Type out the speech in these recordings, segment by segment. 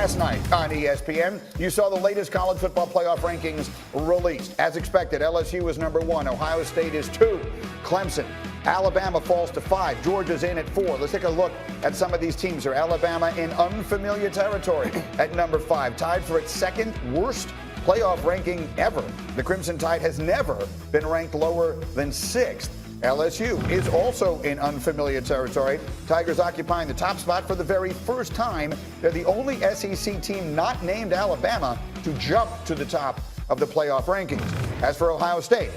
Last night on ESPN, you saw the latest college football playoff rankings released. As expected, LSU is number 1, Ohio State is 2, Clemson. Alabama falls to 5, Georgia's in at 4. Let's take a look at some of these teams here. Alabama in unfamiliar territory at number 5, tied for its second worst playoff ranking ever. The Crimson Tide has never been ranked lower than 6th. LSU is also in unfamiliar territory. Tigers occupying the top spot for the very first time. They're the only SEC team not named Alabama to jump to the top of the playoff rankings. As for Ohio State,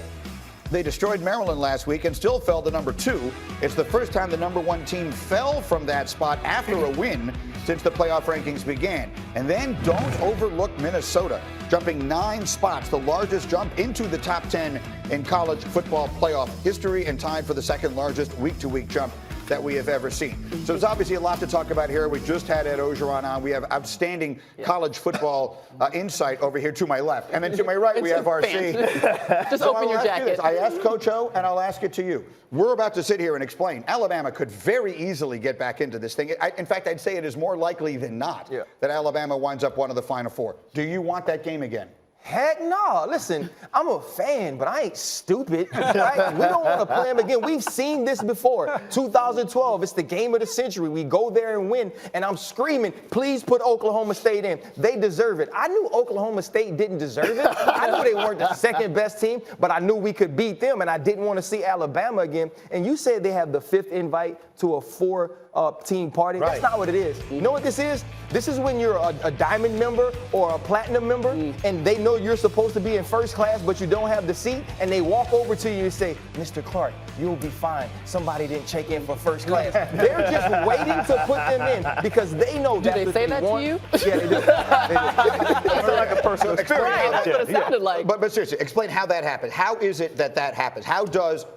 they destroyed Maryland last week and still fell to number 2. It's the first time the number 1 team fell from that spot after a win since the playoff rankings began. And then don't overlook Minnesota, jumping 9 spots, the largest jump into the top 10 in college football playoff history and tied for the second largest week-to-week jump that we have ever seen. So there's obviously a lot to talk about here. We just had Ed Ogeron on. We have outstanding college football insight over here to my left. And then to my right, we have RC. Just open your jacket. I asked Coach O, and I'll ask it to you. We're about to sit here and explain. Alabama could very easily get back into this thing. In fact, I'd say it is more likely than not that Alabama winds up one of the Final Four. Do you want that game again? Heck no. Listen, I'm a fan, but I ain't stupid. Right? We don't want to play them again. We've seen this before. 2012, it's the game of the century. We go there and win, and I'm screaming, please put Oklahoma State in. They deserve it. I knew Oklahoma State didn't deserve it. I knew they weren't the second best team, but I knew we could beat them, and I didn't want to see Alabama again. And you said they have the 5th invite to a 4-team party. Right. That's not what it is. You know what this is? This is when you're a diamond member or a platinum member, and they know you're supposed to be in first class, but you don't have the seat, and they walk over to you and say, Mr. Clark, you'll be fine. Somebody didn't check in for first class. They're just waiting to put them in because they know that's what they want. Do they say that to you? Yeah, they do. It's like a personal experience. Right, that's what it sounded like. But seriously, explain how that happened. How is it that happens?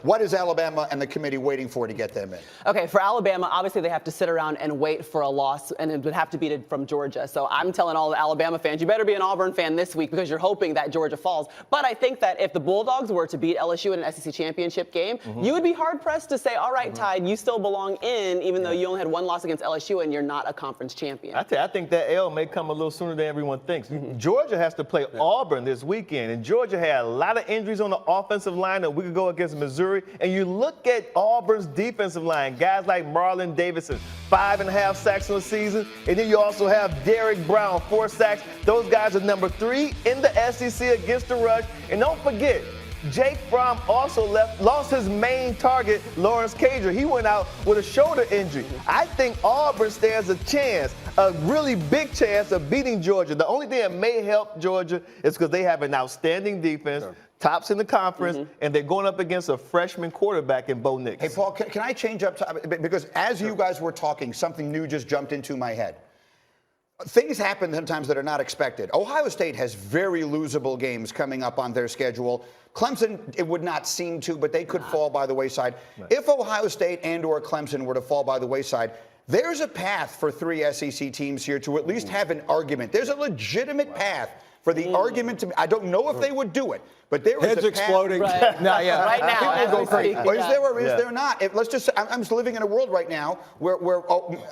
What is Alabama and the committee waiting for to get them in? Okay, for Alabama, obviously they have to sit around and wait for a loss, and it would have to beat it from Georgia. So I'm telling all the Alabama fans, you better be an Auburn fan this week because you're hoping that Georgia falls. But I think that if the Bulldogs were to beat LSU in an SEC championship game, you would be hard-pressed to say, all right, Tide, you still belong in, even though you only had 1 loss against LSU and you're not a conference champion. I think that L may come a little sooner than everyone thinks. Georgia has to play Auburn this weekend, and Georgia had a lot of injuries on the offensive line that we could go against Missouri. And you look at Auburn's defensive line, guys like Marlon Davidson, 5.5 sacks in the season, and then you also have Derrick Brown, 4 sacks. Those guys are number 3 in the SEC against the rush. And don't forget, Jake Fromm also lost his main target, Lawrence Cager. He went out with a shoulder injury. I think Auburn stands a chance, a really big chance of beating Georgia. The only thing that may help Georgia is because they have an outstanding defense, tops in the conference, and they're going up against a freshman quarterback in Bo Nix. Hey, Paul, can I change up topic? Because as you guys were talking, something new just jumped into my head. Things happen sometimes that are not expected. Ohio State has very losable games coming up on their schedule. Clemson, it would not seem to, but they could fall by the wayside. Right. If Ohio State and or Clemson were to fall by the wayside, there's a path for 3 SEC teams here to at least have an argument. There's a legitimate path for the argument to. I don't know if they would do it, but there is heads a exploding. Right. No, yeah. Right now, as we speak. Well, is there or is there not? I'm just living in a world right now where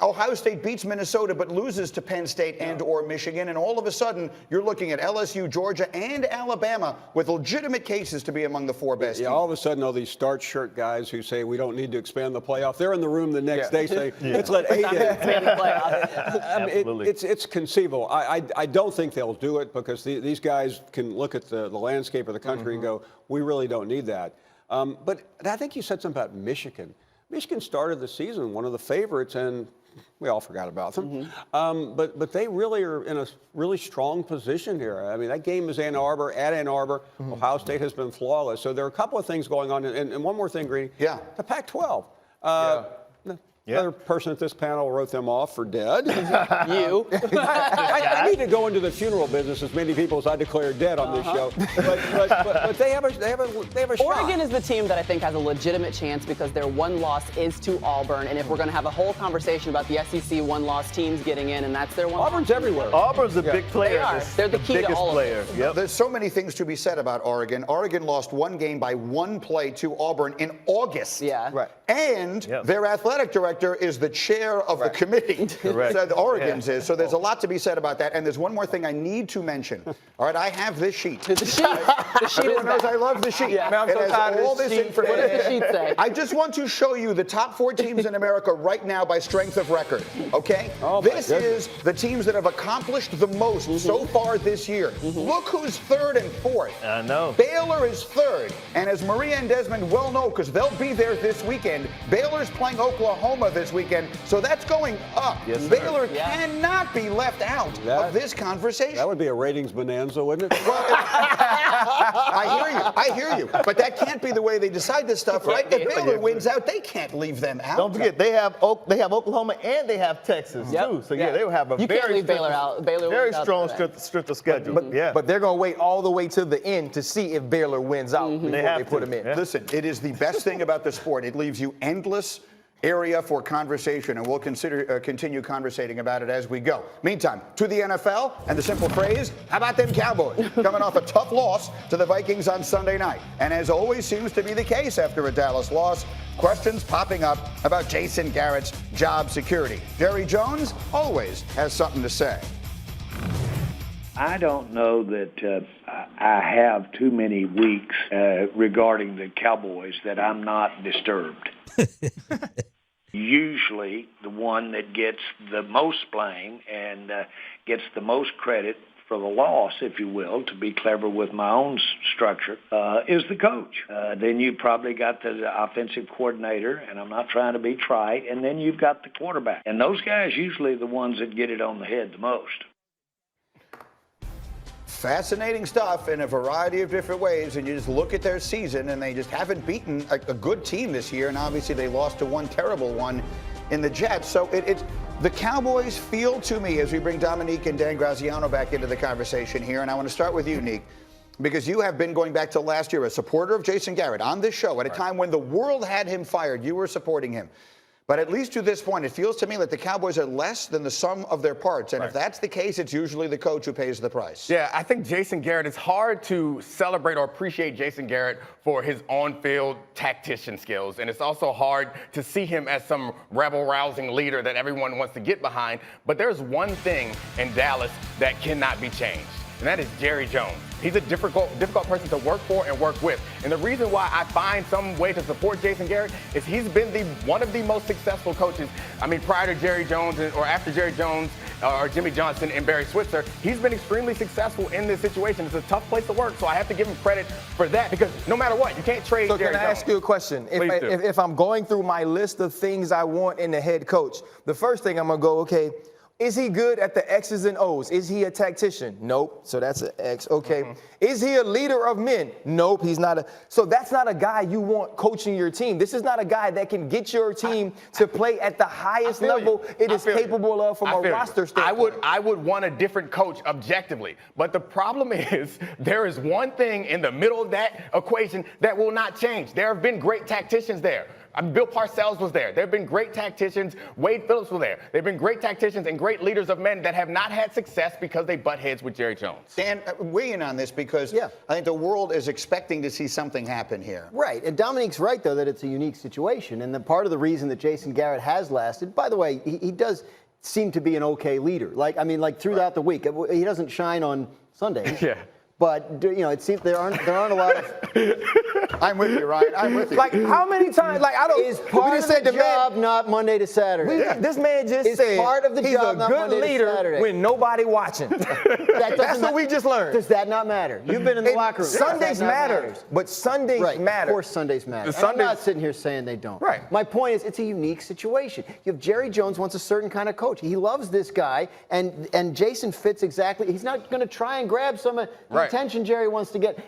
Ohio State beats Minnesota but loses to Penn State and or Michigan, and all of a sudden you're looking at LSU, Georgia, and Alabama with legitimate cases to be among the 4 best teams. All of a sudden, all these starch shirt guys who say we don't need to expand the playoff, they're in the room the next day saying, let's let 8 in. Expand the playoff. It's conceivable. I don't think they'll do it because these guys can look at the landscape of the country and go, we really don't need that. But I think you said something about Michigan. Michigan started the season one of the favorites, and we all forgot about them. But they really are in a really strong position here. I mean, that game is Ann Arbor, at Ann Arbor. Ohio State has been flawless. So there are a couple of things going on. And one more thing, Greeny. Yeah. The Pac-12. Another person at this panel wrote them off for dead. You. I need to go into the funeral business as many people as I declare dead on this show. But they have a shot. Oregon is the team that I think has a legitimate chance because their 1 loss is to Auburn. And if we're going to have a whole conversation about the SEC 1-loss teams getting in, and that's their 1 Auburn's loss. everywhere. Auburn's a big player. They are. They're the key to biggest all of player. it. Yep. There's so many things to be said about Oregon. Oregon lost 1 game by 1 play to Auburn in August. Yeah. Right. And their athletic director is the chair of the committee. Correct. So Oregon's is. So there's a lot to be said about that. And there's one more thing I need to mention. All right, I have this sheet. The sheet Everyone knows I love the sheet. Yeah. Man, I'm It so has tired of all this this sheet. information. What does the sheet say? I just want to show you the top 4 teams in America right now by strength of record, okay? This is the teams that have accomplished the most so far this year. Look who's 3rd and 4th. I know. Baylor is 3rd, and as Maria and Desmond well know, because they'll be there this weekend, Baylor's playing Oklahoma this weekend, so that's going up. Yes, sir. Baylor cannot be left out of this conversation. That would be a ratings bonanza, wouldn't it? I hear you. But that can't be the way they decide this stuff, right? If Baylor wins out, they can't leave them out. Don't forget, they have Oklahoma and they have Texas too. So they will have a You can't leave Baylor out. Baylor very wins out strong for that. strength of schedule. But they're going to wait all the way to the end to see if Baylor wins out before they put them in. Yeah. Listen, it is the best thing about the sport. It leaves you endless area for conversation, and we'll continue conversating about it as we go. Meantime, to the NFL and the simple phrase, how about them Cowboys? Coming off a tough loss to the Vikings on Sunday night. And as always seems to be the case after a Dallas loss, questions popping up about Jason Garrett's job security. Jerry Jones always has something to say. I don't know that I have too many weeks regarding the Cowboys that I'm not disturbed. Usually the one that gets the most blame and gets the most credit for the loss, if you will, to be clever with my own structure, is the coach. Then you probably got the offensive coordinator, and I'm not trying to be trite, and then you've got the quarterback. And those guys usually are the ones that get it on the head the most. Fascinating stuff in a variety of different ways, and you just look at their season, and they just haven't beaten a good team this year, and obviously they lost to one terrible one in the Jets. So it's the Cowboys feel to me, as we bring Dominique and Dan Graziano back into the conversation here, and I want to start with you, Neek, because you have been going back to last year a supporter of Jason Garrett on this show at a time when the world had him fired. You were supporting him. But at least to this point, it feels to me like the Cowboys are less than the sum of their parts. And if that's the case, it's usually the coach who pays the price. Yeah, I think Jason Garrett, it's hard to celebrate or appreciate Jason Garrett for his on-field tactician skills. And it's also hard to see him as some rebel-rousing leader that everyone wants to get behind. But there's one thing in Dallas that cannot be changed, and that is Jerry Jones. He's a difficult person to work for and work with. And the reason why I find some way to support Jason Garrett is he's been one of the most successful coaches. I mean, prior to Jerry Jones or after Jerry Jones or Jimmy Johnson and Barry Switzer, he's been extremely successful in this situation. It's a tough place to work, so I have to give him credit for that because no matter what, you can't trade So Jerry can I Jones. ask you a question? Please do. If I'm going through my list of things I want in the head coach, the first thing I'm going to go, okay, is he good at the X's and O's? Is he a tactician? Nope. So that's an X. Okay. Is he a leader of men? Nope. He's not so that's not a guy you want coaching your team. This is not a guy that can get your team to play at the highest level it is capable of from a roster standpoint. I would want a different coach objectively. But the problem is there is one thing in the middle of that equation that will not change. There have been great tacticians there. Bill Parcells was there. There have been great tacticians. Wade Phillips was there. There have been great tacticians and great leaders of men that have not had success because they butt heads with Jerry Jones. Dan, weigh in on this because I think the world is expecting to see something happen here. Right. And Dominique's right, though, that it's a unique situation. And part of the reason that Jason Garrett has lasted, by the way, he does seem to be an okay leader. Like throughout the week. He doesn't shine on Sundays. Yeah. But, it seems there aren't a lot of... I'm with you, Ryan. I'm with you. Like, how many times, I don't... Is part of the job not Monday to Saturday? This man just Is said part of the he's job a not good Monday to leader Saturday. when nobody watching. That's what we just learned. Does that not matter? You've been in the locker room. Sundays matter, but Sundays matter. Of course Sundays matter. The And I'm not Sundays- sitting here saying they don't. Right. My point is it's a unique situation. You have Jerry Jones wants a certain kind of coach. He loves this guy, and Jason fits exactly. He's not going to try and grab some of the attention Jerry wants to get.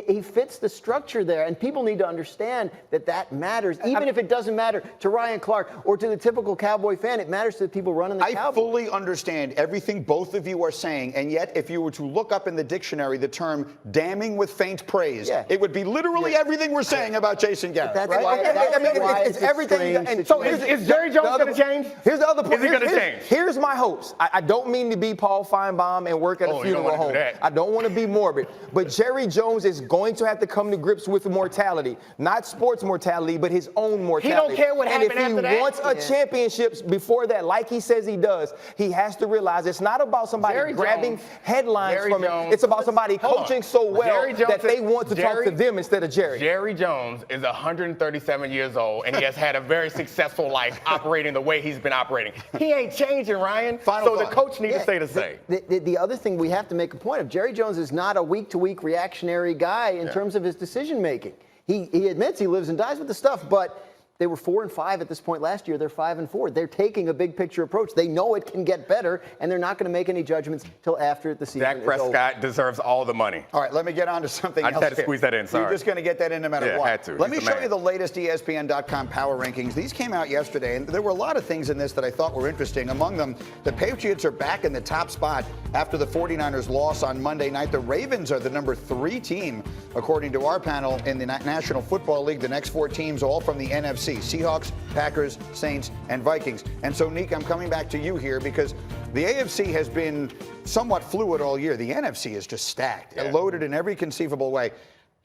He fits the structure there, and people need to understand that matters. Even if it doesn't matter to Ryan Clark or to the typical Cowboy fan, it matters to the people running the I Cowboys. fully understand everything both of you are saying, and yet if you were to look up in the dictionary the term damning with faint praise, it would be literally everything we're saying about Jason Garrett. That's right? why, It's everything. And so Is Jerry Jones going to change? Here's the other point. Is he going to change? Here's my hopes. I don't mean to be Paul Feinbaum and work at a Oh, you don't funeral wanna do home. that. I don't want to be morbid. absorb it. But Jerry Jones is going to have to come to grips with mortality. Not sports mortality, but his own mortality. He don't care what happened after And if he wants a championship before that, like he says he does, he has to realize it's not about somebody grabbing headlines from it. It's about somebody coaching so well that they want to talk to them instead of Jerry. Jerry Jones is 137 years old, and he has had a very successful life operating the way he's been operating. He ain't changing, Ryan. So the coach needs to stay the same. The other thing we have to make a point of, Jerry Jones is not a week-to-week reactionary guy in terms of his decision-making. He admits he lives and dies with the stuff, but they were 4-5 at this point last year. They're 5-4. They're taking a big picture approach. They know it can get better, and they're not going to make any judgments till after the season Dak Prescott deserves all the money. All right, let me get on to something else. I just had to squeeze that in, sorry. You're just going to get that in no matter what. Yeah, had to. Let me show you the latest ESPN.com power rankings. These came out yesterday, and there were a lot of things in this that I thought were interesting. Among them, the Patriots are back in the top spot after the 49ers loss on Monday night. The Ravens are the number 3 team, according to our panel, in the National Football League. The next 4 teams, all from the NFC. Seahawks, Packers, Saints, and Vikings. And so, Nick, I'm coming back to you here because the AFC has been somewhat fluid all year. The NFC is just stacked, loaded in every conceivable way.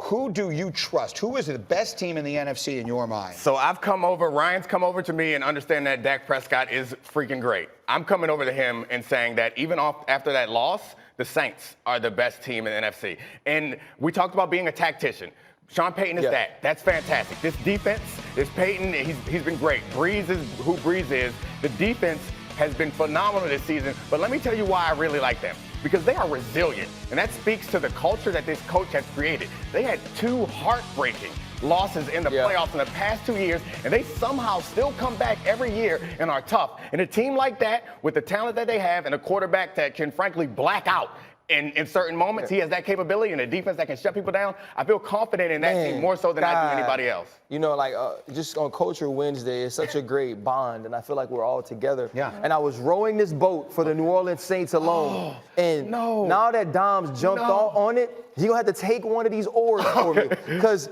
Who do you trust? Who is the best team in the NFC in your mind? So Ryan's come over to me and understand that Dak Prescott is freaking great. I'm coming over to him and saying that even after that loss, the Saints are the best team in the NFC. And we talked about being a tactician. Sean Payton is that. That's fantastic. This defense is Payton. He's been great. Breeze is who Breeze is. The defense has been phenomenal this season. But let me tell you why I really like them. Because they are resilient. And that speaks to the culture that this coach has created. They had 2 heartbreaking losses in the playoffs in the past 2 years, and they somehow still come back every year and are tough. And a team like that, with the talent that they have and a quarterback that can frankly black out in certain moments, he has that capability, and a defense that can shut people down. I feel confident in that team more so than I do anybody else. You know, like just on Culture Wednesday, it's such a great bond, and I feel like we're all together. Yeah. And I was rowing this boat for the New Orleans Saints alone, and now that Dom's jumped on it, he's gonna have to take one of these oars for me, because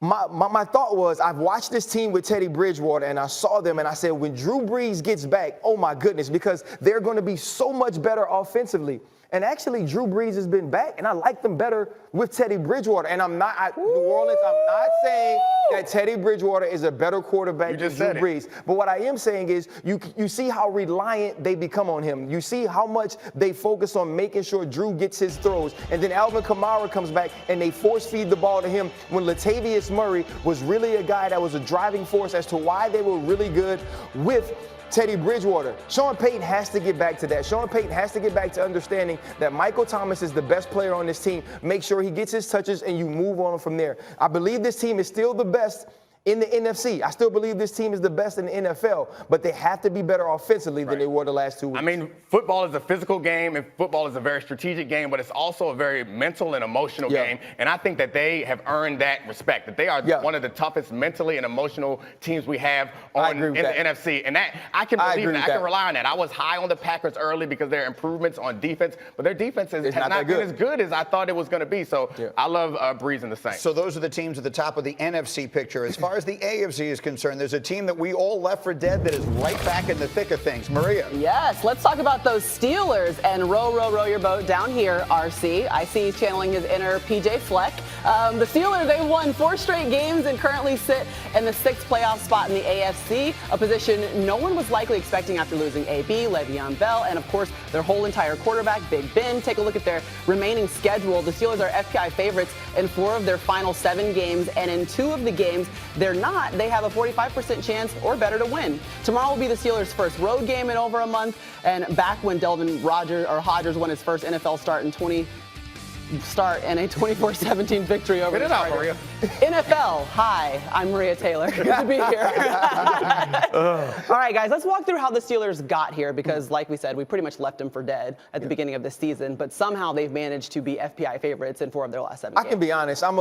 my thought was, I've watched this team with Teddy Bridgewater, and I saw them, and I said, when Drew Brees gets back, oh my goodness, because they're going to be so much better offensively. And actually, Drew Brees has been back, and I like them better with Teddy Bridgewater. And New Orleans, I'm not saying that Teddy Bridgewater is a better quarterback than Drew Brees. But what I am saying is, you see how reliant they become on him. You see how much they focus on making sure Drew gets his throws. And then Alvin Kamara comes back, and they force feed the ball to him when Latavius Murray was really a guy that was a driving force as to why they were really good with Teddy Bridgewater. Sean Payton has to get back to that. Sean Payton has to get back to understanding that Michael Thomas is the best player on this team. Make sure he gets his touches and you move on from there. I believe this team is still the best in the NFC. I still believe this team is the best in the NFL, but they have to be better offensively than they were the last 2 weeks. I mean, football is a physical game, and football is a very strategic game, but it's also a very mental and emotional game. And I think that they have earned that respect, that they are one of the toughest mentally and emotional teams we have in the NFC. And that I can believe that. I can rely on that. I was high on the Packers early because their improvements on defense, but their defense has not been as good as I thought it was going to be. So I love Breeze and the Saints. So those are the teams at the top of the NFC picture. As far as the AFC is concerned, there's a team that we all left for dead that is right back in the thick of things. Maria. Yes, let's talk about those Steelers and row your boat down here, RC. I see he's channeling his inner PJ Fleck. The Steelers, they've won 4 straight games and currently sit in the 6th playoff spot in the AFC, a position no one was likely expecting after losing AB, Le'Veon Bell, and of course their whole entire quarterback, Big Ben. Take a look at their remaining schedule. The Steelers are FPI favorites in 4 of their final 7 games, and in 2 of the games they're not. They have a 45% chance or better to win. Tomorrow will be the Steelers' first road game in over a month, and back when Delvin Hodgers won his first NFL start in a 24-17 victory over the Chargers. Maria. NFL, hi, I'm Maria Taylor. Good to be here. All right, guys, let's walk through how the Steelers got here because, like we said, we pretty much left them for dead at the beginning of the season, but somehow they've managed to be FPI favorites in 4 of their last 7 games. I can be honest, I'm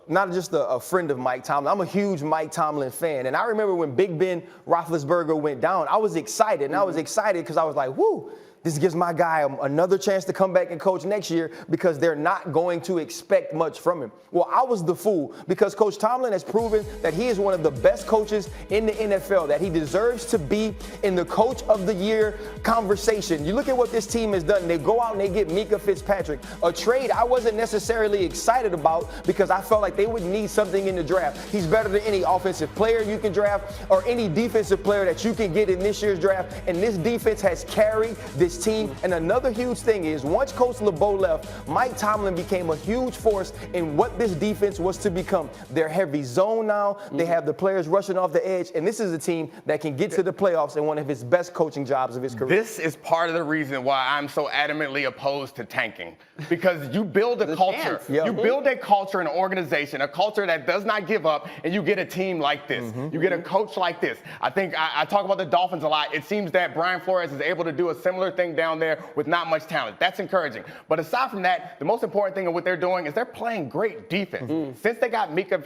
not just a friend of Mike Tomlin, I'm a huge Mike Tomlin fan. And I remember when Big Ben Roethlisberger went down, I was excited. And I was excited because I was like, whoo, This gives my guy another chance to come back and coach next year because they're not going to expect much from him. Well, I was the fool because Coach Tomlin has proven that he is one of the best coaches in the NFL, that he deserves to be in the Coach of the Year conversation. You look at what this team has done. They go out and they get Mika Fitzpatrick, a trade I wasn't necessarily excited about because I felt like they would need something in the draft. He's better than any offensive player you can draft or any defensive player that you can get in this year's draft, and this defense has carried this team. And another huge thing is once Coach LeBeau left, Mike Tomlin became a huge force in what this defense was to become. They're heavy zone now. They have the players rushing off the edge, and this is a team that can get to the playoffs in one of his best coaching jobs of his career. This is part of the reason why I'm so adamantly opposed to tanking, because you build a culture. You build a culture, an organization, a culture that does not give up, and you get a team like this. You get a coach like this. I think I talk about the Dolphins a lot. It seems that Brian Flores is able to do a similar thing down there with not much talent. That's encouraging. But aside from that, the most important thing of what they're doing is they're playing great defense. Since they got Mika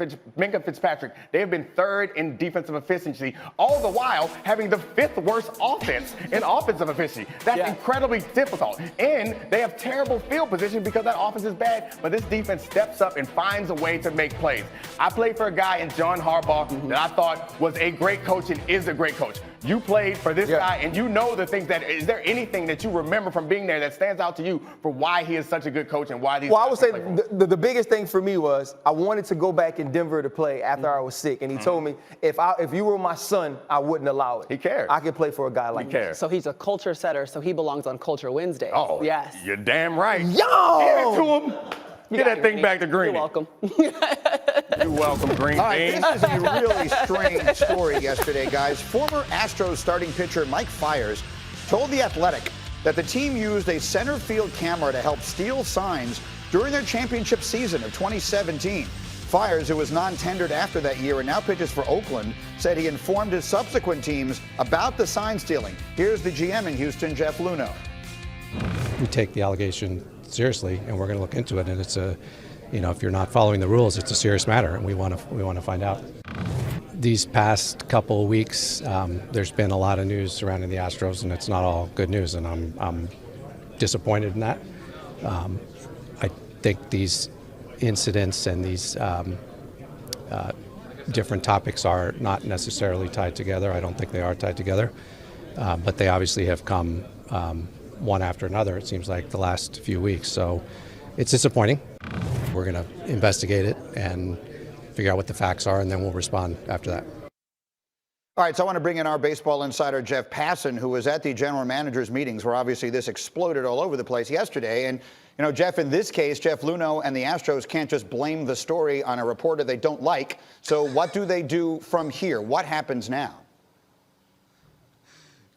Fitzpatrick, they have been third in defensive efficiency, all the while having the 5th worst offense in offensive efficiency. That's incredibly difficult. And they have terrible field position because that offense is bad, but this defense steps up and finds a way to make plays. I played for a guy in John Harbaugh that I thought was a great coach and is a great coach. You played for this guy, and you know the things that, is there anything that you remember from being there that stands out to you for why he is such a good coach and why these Well, I would say the biggest thing for me was I wanted to go back in Denver to play after I was sick, and he told me if you were my son, I wouldn't allow it. He cares. I could play for a guy like that. So he's a culture setter, so he belongs on Culture Wednesday. Oh, yes. You're damn right. Yo! Give it to him. Get that thing back to Green. You're welcome. You're welcome, Green. All right, this is a really strange story yesterday, guys. Former Astros starting pitcher Mike Fiers told The Athletic that the team used a center field camera to help steal signs during their championship season of 2017. Fiers, who was non-tendered after that year and now pitches for Oakland, said he informed his subsequent teams about the sign stealing. Here's the GM in Houston, Jeff Luhnow. We take the allegation seriously, and we're going to look into it. And it's a, if you're not following the rules, it's a serious matter, and we want to find out. These past couple of weeks, there's been a lot of news surrounding the Astros, and it's not all good news, and I'm disappointed in that. I think these incidents and these different topics are not necessarily tied together. I don't think they are tied together, but they obviously have come one after another, it seems like, the last few weeks. So it's disappointing. We're going to investigate it and figure out what the facts are, and then we'll respond after that. All right, so I want to bring in our baseball insider, Jeff Passan, who was at the general managers meetings where obviously this exploded all over the place yesterday. And, Jeff, in this case, Jeff Luhnow and the Astros can't just blame the story on a reporter they don't like. So what do they do from here? What happens now?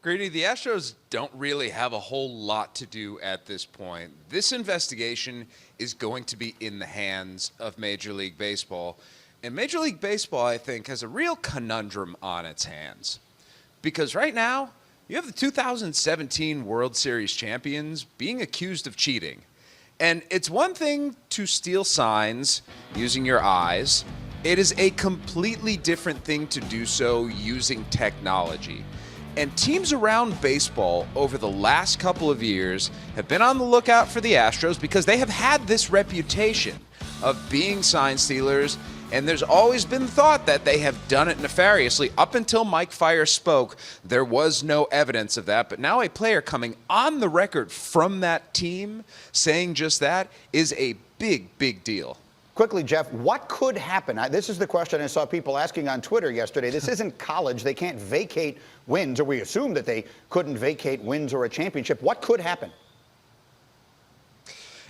Greedy, the Astros don't really have a whole lot to do at this point. This investigation is going to be in the hands of Major League Baseball. And Major League Baseball, I think, has a real conundrum on its hands. Because right now, you have the 2017 World Series champions being accused of cheating. And it's one thing to steal signs using your eyes. It is a completely different thing to do so using technology. And teams around baseball over the last couple of years have been on the lookout for the Astros because they have had this reputation of being sign stealers, and there's always been thought that they have done it nefariously. Up until Mike Fiers spoke, there was no evidence of that, but now a player coming on the record from that team saying just that is a big, big deal. Quickly, Jeff, what could happen? This is the question I saw people asking on Twitter yesterday. This isn't college. They can't vacate wins, or we assume that they couldn't vacate wins or a championship. What could happen?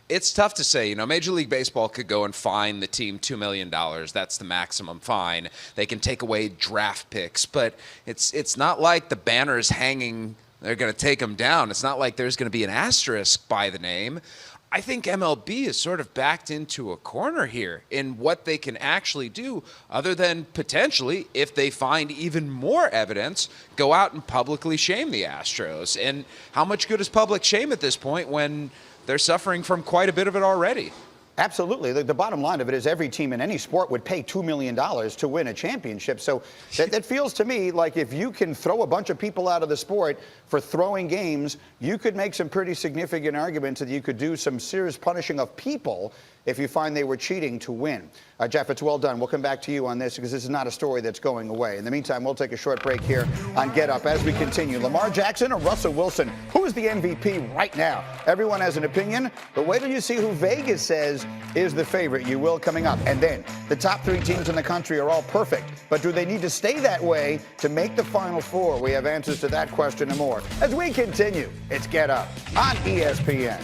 It's tough to say. Major League Baseball could go and fine the team $2 million. That's the maximum fine. They can take away draft picks, but it's not like the banner's hanging. They're going to take them down. It's not like there's going to be an asterisk by the name. I think MLB is sort of backed into a corner here in what they can actually do, other than potentially, if they find even more evidence, go out and publicly shame the Astros. And how much good is public shame at this point when they're suffering from quite a bit of it already? Absolutely. The bottom line of it is every team in any sport would pay $2 million to win a championship. So that feels to me like if you can throw a bunch of people out of the sport for throwing games, you could make some pretty significant arguments that you could do some serious punishing of people if you find they were cheating to win. Jeff, it's well done. We'll come back to you on this because this is not a story that's going away. In the meantime, we'll take a short break here on Get Up as we continue. Lamar Jackson or Russell Wilson? Who is the MVP right now? Everyone has an opinion, but wait till you see who Vegas says is the favorite. You will coming up. And then the top 3 teams in the country are all perfect, but do they need to stay that way to make the Final Four? We have answers to that question and more as we continue. It's Get Up on ESPN.